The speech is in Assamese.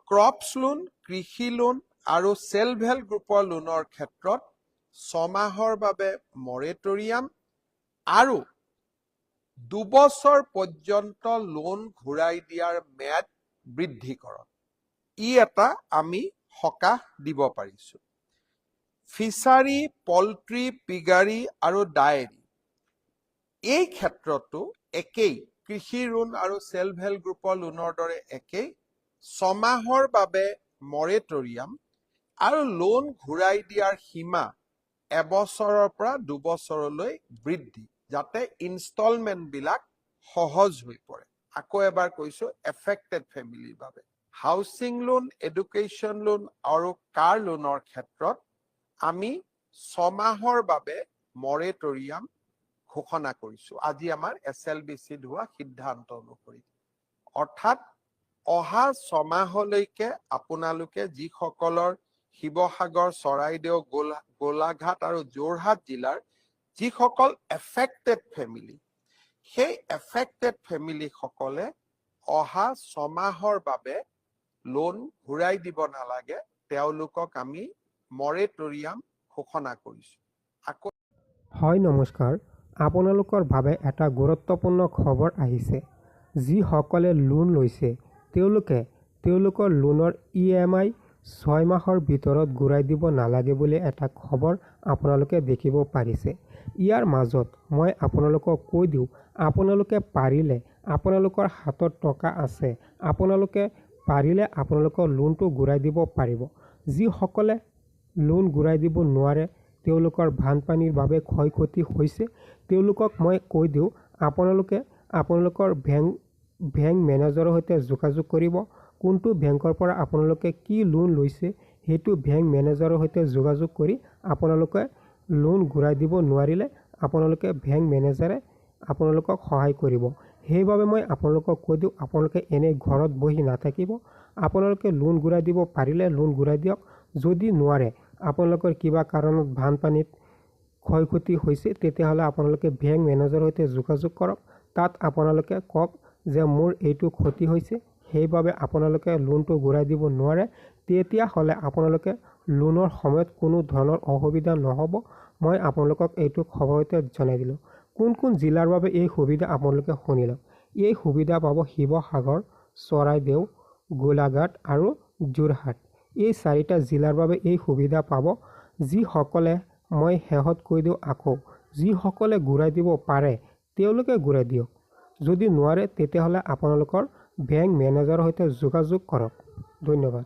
ক্ৰপছ লোন, কৃষি লোন আৰু সেল্ফ হেল্প গ্ৰুপৰ লোনৰ ক্ষেত্ৰত 6 মাহৰ বাবে মৰেটৰিয়াম আৰু 2 বছৰ পৰ্যন্ত লোন ঘূৰাই দিয়াৰ ম্যাদ বৃদ্ধিকৰণ। ই এটা আমি সকাহ দিব পাৰিছো। ফিচাৰী, পল্ট্ৰি, পিগাৰী আৰু ডায়েৰী এই ক্ষেত্ৰতো একেই, কৃষি ঋণ আৰু সেল্ফ হেল্প গ্ৰুপৰ লোনৰ দৰে একেই, 6 মাহৰ বাবে মৰেটৰিয়াম আৰু লোন ঘূৰাই দিয়াৰ সীমা 1 বছৰৰ পৰা 2 বছৰলৈ বৃদ্ধি, যাতে ইনষ্টলমেণ্ট বিলাক সহজ হৈ পৰে। আকৌ এবাৰ কৈছো, এফেক্টেড ফেমিলিৰ বাবে হাউচিং লোন, এডুকেশ্যন লোন আৰু কাৰ লোনৰ ক্ষেত্ৰত আমি 6 মাহৰ বাবে মৰেটৰিয়াম ঘোষণা কৰিছো আজি আমাৰ SLBCত হোৱা সিদ্ধান্ত অনুসৰি। অৰ্থাৎ অহা 6 মাহলৈকে আপোনালোকে যিসকলৰ শিৱসাগৰ, চৰাইদেউ, গোলাঘাট আৰু যোৰহাট জিলাৰ যিসকল এফেক্টেড ফেমিলি, সেই এফেক্টেড ফেমিলি সকলে অহা 6 মাহৰ বাবে লোন ঘূৰাই দিব নালাগে, তেওঁলোকক আমি মৰেটৰিয়াম ঘোষণা কৰিছো। আকৌ হয়, নমস্কাৰ। আপোনালোকৰ বাবে এটা গুৰুত্বপূৰ্ণ খবৰ আহিছে। যিসকলে লোন লৈছে তেওঁলোকে তেওঁলোকৰ লোনৰ EMI 6 মাহৰ ভিতৰত ঘূৰাই দিব নালাগে বুলি এটা খবৰ আপোনালোকে দেখিব পাৰিছে। ইয়াৰ মাজত মই আপোনালোকক কৈ দিওঁ, আপোনালোকে পাৰিলে, আপোনালোকৰ হাতত টকা আছে, আপোনালোকে পাৰিলে আপোনালোকৰ লোনটো ঘূৰাই দিব পাৰিব। যিসকলে লোন ঘূৰাই দিব নোৱাৰে, তেওঁলোকৰ বানপানীৰ বাবে ক্ষয়ক্ষতি হৈছে, তেওঁলোকক মই কৈ দিওঁ, আপোনালোকে আপোনালোকৰ বেংক মেনেজাৰৰ সৈতে যোগাযোগ কৰিব। কোনটো বেংকৰ পৰা আপোনালোকে কি লোন লৈছে সেইটো বেংক মেনেজাৰৰ সৈতে যোগাযোগ কৰি আপোনালোকে লোন ঘূৰাই দিব নোৱাৰিলে আপোনালোকে বেংক মেনেজাৰে আপোনালোকক সহায় কৰিব। সেইবাবে মই আপোনালোকক কৈ দিওঁ, আপোনালোকে এনে ঘৰত বহি নাথাকিব, আপোনালোকে লোন ঘূৰাই দিব পাৰিলে লোন ঘূৰাই দিয়ক। যদি নোৱাৰে, আপোনালোকৰ কিবা কাৰণত বানপানীত ক্ষয়ক্ষতি হৈছে, তেতিয়াহ'লে আপোনালোকে বেংক মেনেজাৰৰ সৈতে যোগাযোগ কৰক। তাত আপোনালোকে কওক যে মোৰ এইটো ক্ষতি হৈছে, সেইবাবে আপোনালোকে লোনটো ঘূৰাই দিব নোৱাৰে। তেতিয়াহ'লে আপোনালোকে লোনৰ সময়ত কোনো ধৰণৰ অসুবিধা নহ'ব। মই আপোনালোকক এইটো খবৰতে জনাই দিলোঁ। কোন কোন জিলাৰ বাবে এই সুবিধা আপোনালোকে শুনি লওক। এই সুবিধা পাব শিৱসাগৰ, চৰাইদেউ, গোলাঘাট আৰু যোৰহাট। এই 4টা জিলাৰ বাবে এই সুবিধা পাব। যিসকলে, মই শেষত কৈ দিওঁ আকৌ, যিসকলে ঘূৰাই দিব পাৰে তেওঁলোকে ঘূৰাই দিয়ক। যদি নোৱাৰে তেতিয়াহ'লে আপোনালোকৰ বেংক মেনেজাৰৰ সৈতে যোগাযোগ কৰক। ধন্যবাদ।